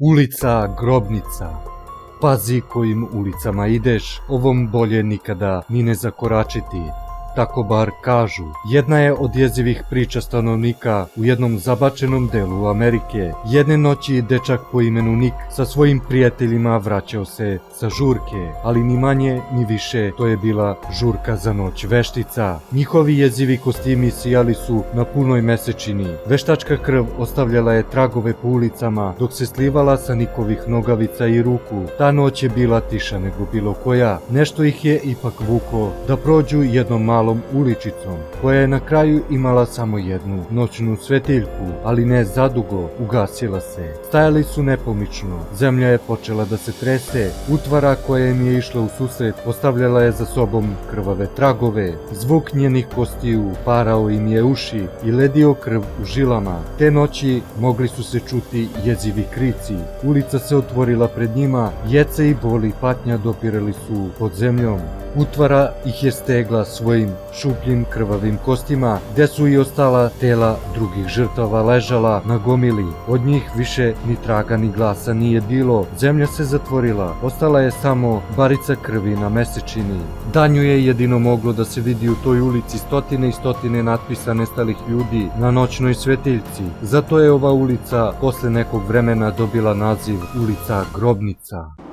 Ulica Grobnica. Pazi kojim ulicama ideš, ovom bolje nikada ni ne zakoračiti. Tako bar kažu. Jedna je od jezivih priča stanovnika u jednom zabačenom delu Amerike. Jedne noći dečak po imenu Nick sa svojim prijateljima vraćao se sa žurke, ali ni manje ni više to je bila žurka za noć veštica. Njihovi jezivi kostimi sijali su na punoj mesečini. Veštačka krv ostavljala je tragove po ulicama dok se slivala sa Nickovih nogavica i ruku. Ta noć je bila tiša nego bilo koja. Nešto ih je ipak vuko da prođu jednom malom uličicom, koja je na kraju imala samo jednu noćnu svetiljku, ali ne zadugo, ugasila se. Stajali su nepomično, zemlja je počela da se trese, utvara koja im je išla u susret ostavljala je za sobom krvave tragove, zvuk njenih kostiju parao im je uši i ledio krv u žilama. Te noći mogli su se čuti jezivi krici, ulica se otvorila pred njima, jece i bol i patnja dopirali su pod zemljom. Utvara ih je stegla svojim šupljim krvavim kostima, gde su i ostala tela drugih žrtava ležala na gomili. Od njih više ni traga ni glasa nije bilo, zemlja se zatvorila, ostala je samo barica krvi na mesečini. Danju je jedino moglo da se vidi u toj ulici stotine i stotine natpisa nestalih ljudi na noćnoj svetiljci. Zato je ova ulica posle nekog vremena dobila naziv Ulica Grobnica.